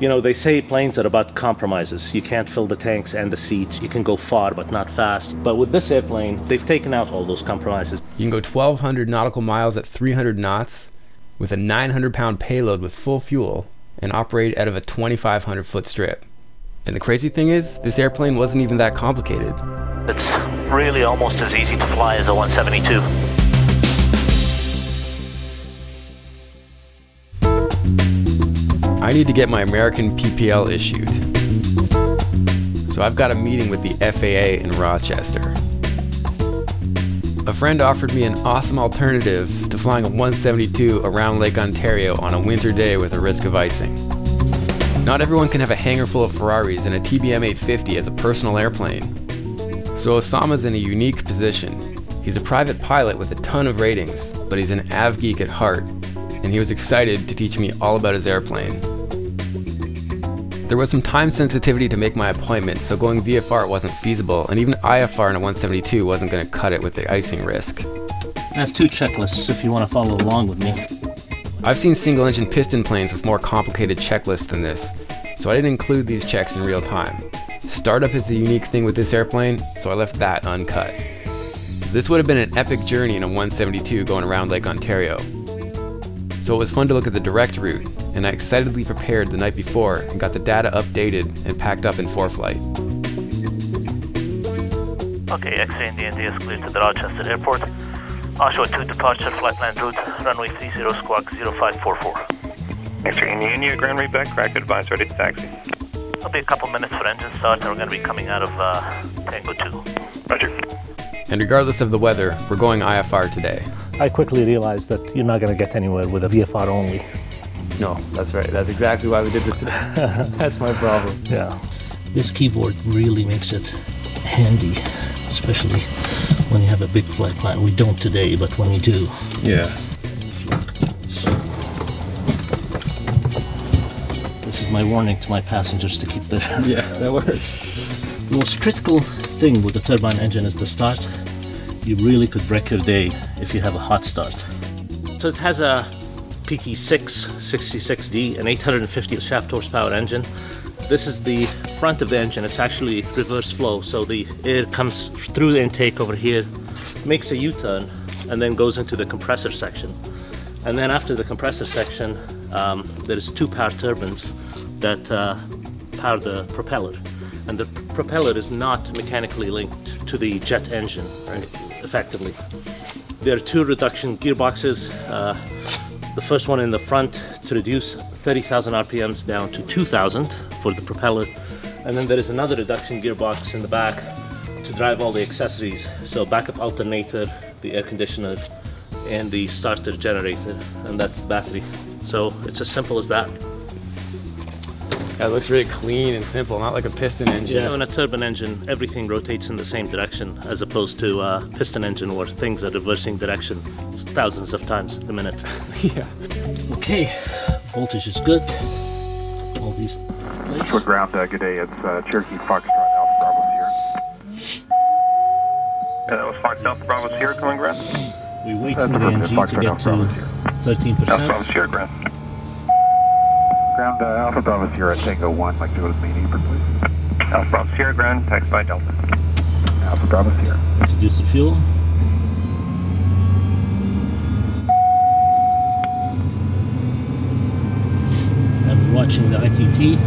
You know, they say planes are about compromises. You can't fill the tanks and the seats. You can go far, but not fast. But with this airplane, they've taken out all those compromises. You can go 1,200 nautical miles at 300 knots with a 900-pound payload with full fuel and operate out of a 2,500-foot strip. And the crazy thing is, this airplane wasn't even that complicated. It's really almost as easy to fly as a 172. I need to get my American PPL issued. So I've got a meeting with the FAA in Rochester. A friend offered me an awesome alternative to flying a 172 around Lake Ontario on a winter day with a risk of icing. Not everyone can have a hangar full of Ferraris and a TBM850 as a personal airplane. So Osama's in a unique position. He's a private pilot with a ton of ratings, but he's an av geek at heart, and he was excited to teach me all about his airplane. There was some time sensitivity to make my appointment, so going VFR wasn't feasible, and even IFR in a 172 wasn't going to cut it with the icing risk. I have 2 checklists if you want to follow along with me. I've seen single-engine piston planes with more complicated checklists than this, so I didn't include these checks in real time. Startup is the unique thing with this airplane, so I left that uncut. This would have been an epic journey in a 172 going around Lake Ontario. So it was fun to look at the direct route, and I excitedly prepared the night before and got the data updated and packed up in ForeFlight. Okay, X-ray in the ND is cleared to the Rochester Airport. Oshawa 2 departure, flight plan route, runway 30 squawk 0544. X-ray in the India, ground read back, correct, advise, ready to taxi. It'll be a couple minutes for engine start, and we're going to be coming out of Tango 2. Roger. And regardless of the weather, we're going IFR today. I quickly realized that you're not going to get anywhere with a VFR only. No, that's right. That's exactly why we did this today. That's my problem. Yeah. This keyboard really makes it handy, especially when you have a big flight plan. We don't today, but when we do. Yeah. This is my warning to my passengers to keep their... Yeah, that works. The most critical thing with the turbine engine is the start. You really could wreck your day if you have a hot start. So it has a PT6 66D, an 850 shaft horsepower engine. This is the front of the engine. It's actually reverse flow, so the air comes through the intake over here, makes a U-turn, and then goes into the compressor section. And then after the compressor section, there's 2 power turbines that power the propeller. And the propeller is not mechanically linked to the jet engine, right, effectively. There are 2 reduction gearboxes. The first one in the front to reduce 30,000 RPMs down to 2,000 for the propeller. And then there is another reduction gearbox in the back to drive all the accessories. So backup alternator, the air conditioner, and the starter generator, and that's the battery. So it's as simple as that. Yeah, it looks really clean and simple, not like a piston engine. Yeah, in a turbine engine, everything rotates in the same direction, as opposed to a piston engine where things are reversing direction thousands of times a minute. Yeah. Okay, voltage is good. All these places. Short ground, good day. It's Cherokee Foxtrot Alpha Bravo Sierra. That was Fox Alpha Bravo Sierra coming ground. We wait for the NG to get to 13%. Alpha Bravo Sierra ground. Ground Alpha Bravo Sierra Tango 1, like to go to main apron, please. Alpha Bravo Sierra ground, taxi by Delta. Alpha Bravo Sierra. Introduce the fuel. And we're watching the ITT.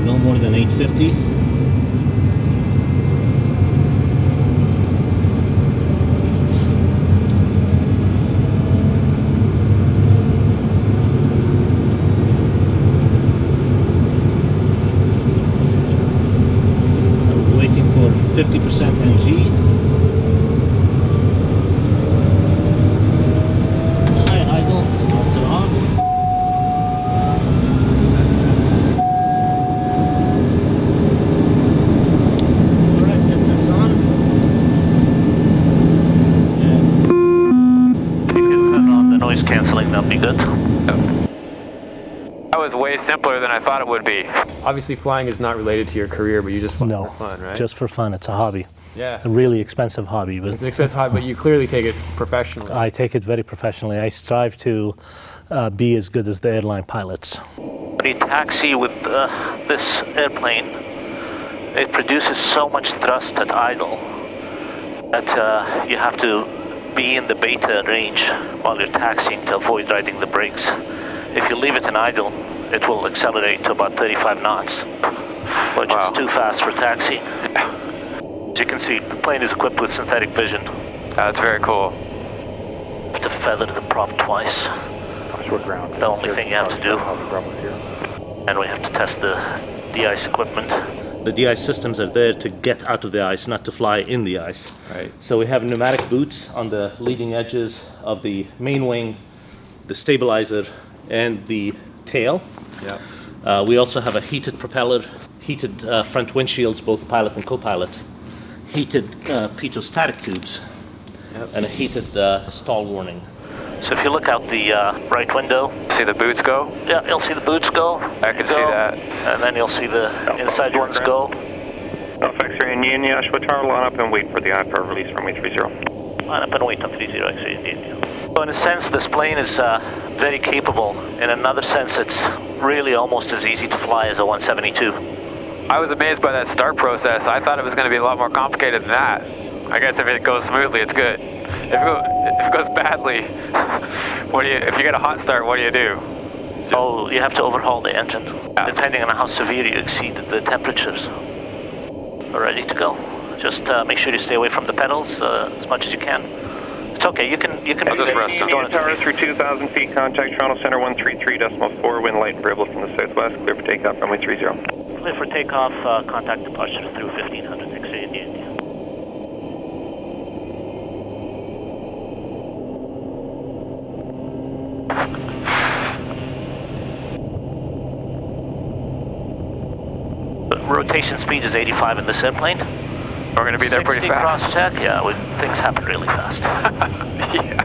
No more than 850. Simpler than I thought it would be. Obviously flying is not related to your career, but you just fly for fun, right? Just for fun. It's a hobby. Yeah. A really expensive hobby. But it's an expensive hobby, but you clearly take it professionally. I take it very professionally. I strive to be as good as the airline pilots. When you taxi with this airplane, it produces so much thrust at idle that you have to be in the beta range while you're taxiing to avoid riding the brakes. If you leave it in idle, it will accelerate to about 35 knots, which is too fast for taxi. As you can see, the plane is equipped with synthetic vision. That's very cool. You have to feather the prop twice. The only thing you have to do. And we have to test the de-ice equipment. The de-ice systems are there to get out of the ice, not to fly in the ice. Right. So we have pneumatic boots on the leading edges of the main wing, the stabilizer, and the tail. Yeah. We also have a heated propeller, heated front windshields, both pilot and co-pilot, heated pitot-static tubes, and a heated stall warning. So if you look out the right window, See the boots go? yeah, you'll see the boots go. I can see that. And then you'll see the inside ones go. Alpha X-ray and India, Ashwatar, line up and wait for the IFR release runway 30. Line up and wait on 30 X-ray India. So in a sense, this plane is very capable. In another sense, it's really almost as easy to fly as a 172. I was amazed by that start process. I thought it was going to be a lot more complicated than that. I guess if it goes smoothly, it's good. If it goes badly, if you get a hot start, what do you do? Oh, you have to overhaul the engine, depending on how severe you exceed the temperatures. We're ready to go. Just make sure you stay away from the pedals as much as you can. It's okay, you can I'll just rest them. Indian Tower through 2,000 feet, contact Toronto Center 133.4, wind light and variable from the southwest, clear for takeoff, runway 30. Clear for takeoff, contact departure through 1500 X-ray India. Rotation speed is 85 in this airplane. We're going to be there pretty fast. Cross check, yeah, things happen really fast. Yeah.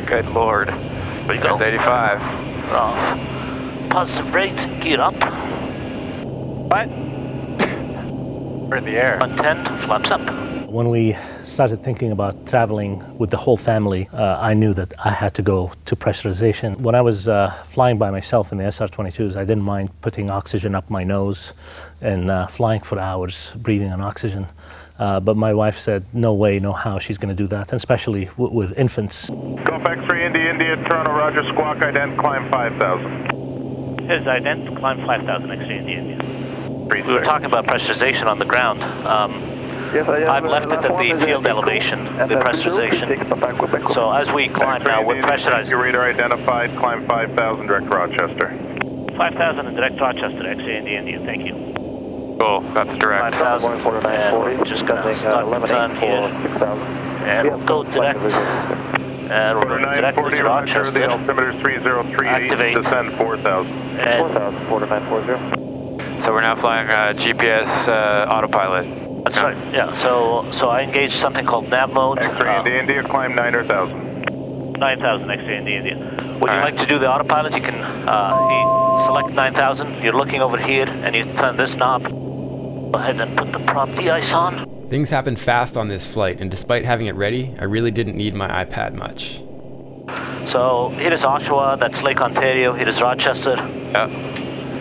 Good lord. There we go. That's 85. Positive rate, gear up. What? We're in the air. 110, flaps up. When we started thinking about traveling with the whole family, I knew that I had to go to pressurization. When I was flying by myself in the SR-22s, I didn't mind putting oxygen up my nose and flying for hours, breathing on oxygen. But my wife said, no way, no how she's going to do that, and especially with infants. Golf X-ray India, Toronto, Roger, squawk, ident, climb 5,000. Here's ident, climb 5,000, X-ray India. We were talking about pressurization on the ground. I've left it at the field elevation, the pressurization. So as we climb now, we're pressurized. Your radar identified, climb 5,000, direct Rochester. 5,000 and direct Rochester, X-ray India, thank you. Cool, that's direct. 5,000, and we're just going to start the turn here. And we'll go direct. And we're direct to Rochester. The altimeter 3038, Activate. descend 4,000. And 4,940. So we're now flying GPS autopilot. that's right, yeah. So I engaged something called nav mode. X-ray India, climb 9,000. 9,000 X-ray India. Would you like to do the autopilot? You can select 9,000. You're looking over here, and you turn this knob. Go ahead and put the prop de-ice on. Things happened fast on this flight, and despite having it ready, I really didn't need my iPad much. So here is Oshawa, that's Lake Ontario, here is Rochester. Yeah.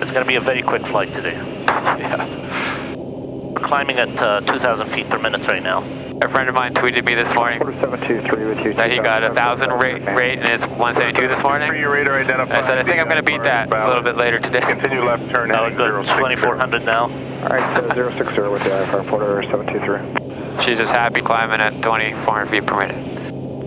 It's going to be a very quick flight today. Yeah. We're climbing at 2,000 feet per minute right now. A friend of mine tweeted me this morning that he got 1,000 rate in his 172 this morning. I said, I think I'm going to beat that a little bit later today. Continue left turn. Now we're good, 2,400 now. Alright, 060 with the IFR Porter 723. She's just happy climbing at 2,400 feet per minute.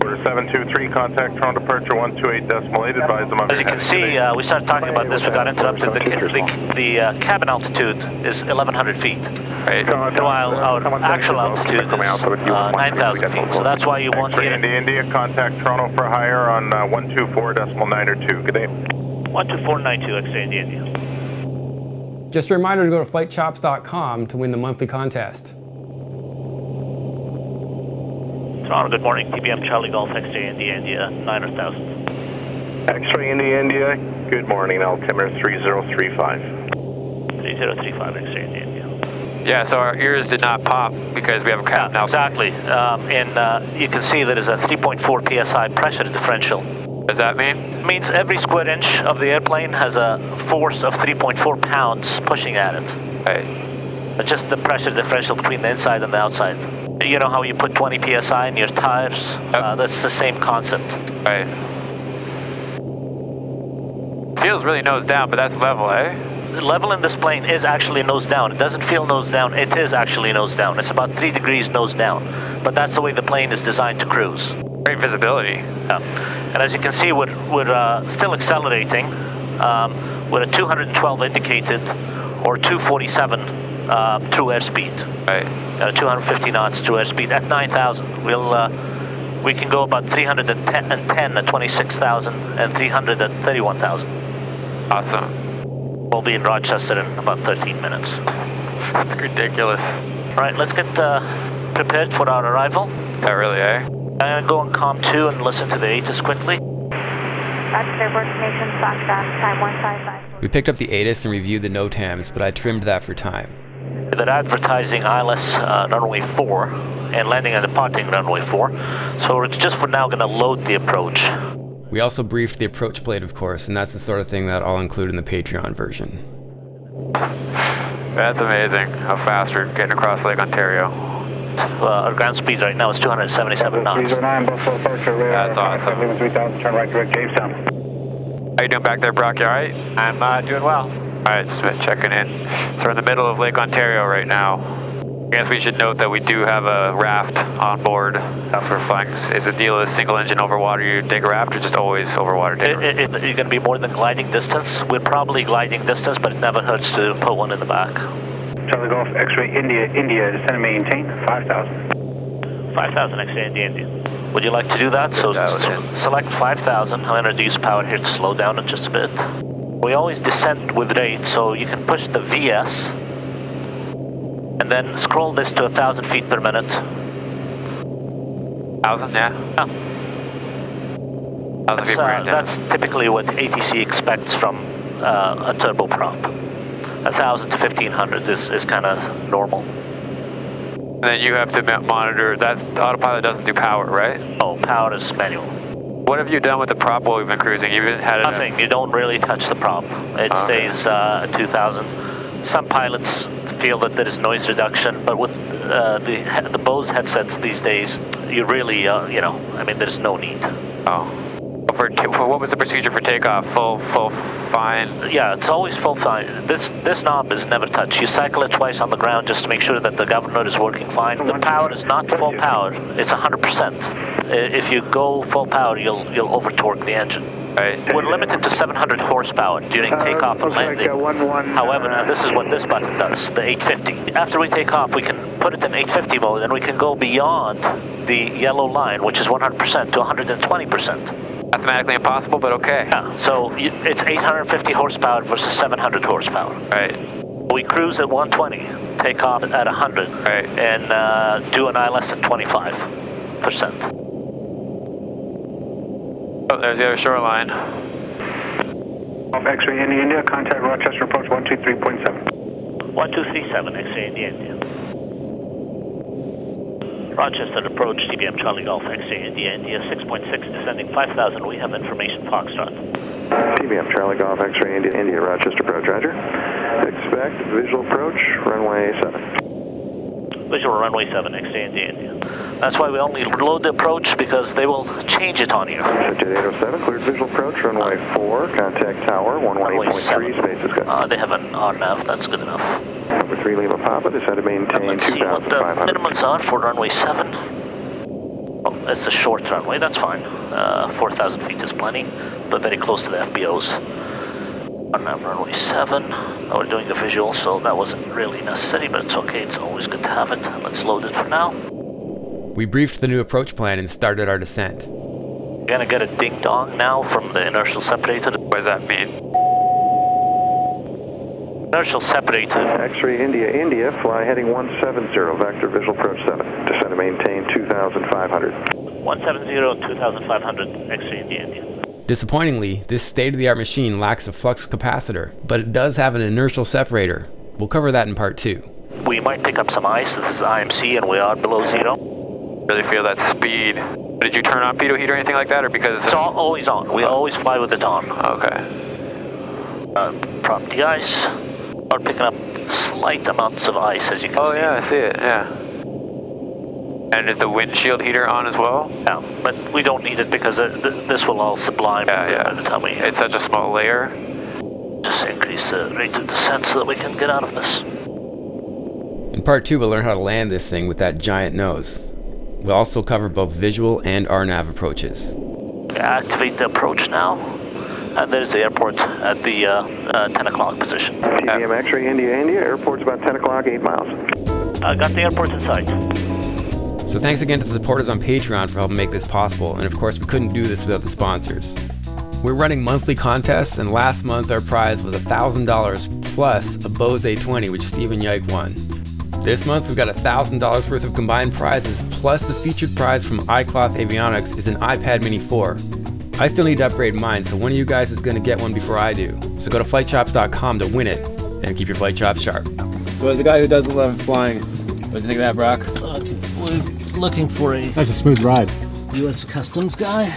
Porter 723, contact Toronto departure 128.8, advise them. As you can see, we started talking about this, we got interrupted. The cabin altitude is 1,100 feet. Right. While our actual altitude is 9,000 feet, so that's why you want to get India, contact Toronto for hire on 124.902. Good day. 12492 X-ray India. Just a reminder to go to flightchops.com to win the monthly contest. Toronto, good morning. TBM Charlie Golf X-ray India 9,000. X-ray India, good morning. Altimeter 3035. 3035 X-ray India. Yeah, so our ears did not pop because we have a cabin altitude. Exactly. And you can see that there's a 3.4 psi pressure differential What does that mean? It means every square inch of the airplane has a force of 3.4 pounds pushing at it. Right. Just the pressure differential between the inside and the outside. You know how you put 20 psi in your tires? Yep. That's the same concept. Right. Feels really nose down, but that's level, eh? The level in this plane is actually nose down. It doesn't feel nose down, it is actually nose down. It's about 3 degrees nose down. But that's the way the plane is designed to cruise. Great visibility. Yeah. And as you can see, we're still accelerating. We're at 212 indicated, or 247 true airspeed. Right. 250 knots true airspeed at 9,000. We can go about 310 at 26,000 and 300 at 31,000. Awesome. We'll be in Rochester in about 13 minutes. That's ridiculous. All right, let's get prepared for our arrival. That really, eh? I'm going to go on COM 2 and listen to the ATIS quickly. Rochester, Nation, Foxtrot, time 155. We picked up the ATIS and reviewed the NOTAMs, but I trimmed that for time. They're advertising ILS runway 4 and landing and departing runway 4. So we're just for now going to load the approach. We also briefed the approach plate, of course, and that's the sort of thing that I'll include in the Patreon version. That's amazing, how fast we're getting across Lake Ontario. Our ground speed right now is 277 knots. That's awesome. 3000, turn right direct Jamestown. How you doing back there, Brock? You alright? I'm doing well. Alright, just checking in. So we're in the middle of Lake Ontario right now. I guess we should note that we do have a raft on board. That's where we're flying. Is the deal a single engine over water you take a raft, or just always over water? You're going to be more than gliding distance. We're probably gliding distance, but it never hurts to put one in the back. Charlie Golf, X-ray India, descend and maintain 5,000. 5,000 X-ray India. Would you like to do that? So select 5,000. I'm going to reduce power here to slow down it just a bit. We always descend with rate, so you can push the VS and then scroll this to 1,000 feet per minute. 1,000, yeah. That's typically what ATC expects from a turboprop. 1,000 to 1,500 is kind of normal. And then you have to monitor, that autopilot doesn't do power, right? Oh, power is manual. What have you done with the prop while we've been cruising? You haven't had it. Nothing, you don't really touch the prop. It stays at 2,000. Some pilots feel that there is noise reduction, but with the Bose headsets these days, you really, you know, I mean, there's no need. Oh. What was the procedure for takeoff? Full fine? Yeah, it's always full fine. This knob is never touched. You cycle it twice on the ground just to make sure that the governor is working fine. The power is not full power. It's 100%. If you go full power, you'll over torque the engine. Right. We're limited to 700 horsepower during takeoff and landing. However, now this is what this button does, the 850. After we take off, we can put it in 850 mode, and we can go beyond the yellow line, which is 100% to 120%. Mathematically impossible, but okay. Yeah, so it's 850 horsepower versus 700 horsepower. Right. We cruise at 120, take off at 100, right, and do an ILS at 25%. Oh, there's the other shoreline. X-ray India, contact Rochester approach 123.7. 1237, X-ray India. Rochester approach, TBM Charlie Golf, X-ray India 6.6, descending 5,000, we have information, Foxtrot. TBM Charlie Golf, X-ray India, Rochester approach, roger. Expect visual approach, runway 7. Visual runway 7, X-ray India. That's why we only load the approach, because they will change it on you. Jet 807, cleared visual approach, runway 4, contact tower, 118.3, space is good. They have an RNAV, that's good enough. Number 3, Lima Papa, descend to maintain 2,500. Let's see what the minimums are for runway 7. Oh, it's a short runway, that's fine. 4,000 feet is plenty, but very close to the FBOs. RNAV runway 7. We're doing the visual, so that wasn't really necessary, but it's okay, it's always good to have it. Let's load it for now. We briefed the new approach plan and started our descent. We're gonna get a ding-dong now from the inertial separator. What does that mean? Inertial separator. X-ray India, fly heading 170, vector visual approach 7. Descend to maintain 2,500. 170, 2,500, X-ray India. Disappointingly, this state-of-the-art machine lacks a flux capacitor, but it does have an inertial separator. We'll cover that in part 2. We might pick up some ice. This is IMC and we are below zero. Really feel that speed. Did you turn on pitot heat or anything like that, or because It's always on. We always fly with it on. Okay. Prop de-ice. Are picking up slight amounts of ice, as you can see. Oh yeah, I see it, yeah. And is the windshield heater on as well? Yeah, but we don't need it because this will all sublime by the time we... It's such a small layer. Just increase the rate of descent so that we can get out of this. In part 2, we'll learn how to land this thing with that giant nose. We'll also cover both visual and RNAV approaches. Activate the approach now. And there's the airport at the 10 o'clock position. TBM X-ray India, airport's about 10 o'clock, 8 miles. Got the airport in sight. So thanks again to the supporters on Patreon for helping make this possible, and of course we couldn't do this without the sponsors. We're running monthly contests, and last month our prize was $1,000 plus a Bose A20, which Stephen Yike won. This month we've got $1,000 worth of combined prizes, plus the featured prize from iCloth Avionics is an iPad Mini 4. I still need to upgrade mine, so one of you guys is going to get one before I do. So go to flightchops.com to win it, and keep your flight chops sharp. So as a guy who doesn't love flying, what do you think of that, Brock? We're looking for a That's a smooth ride. U.S. Customs guy.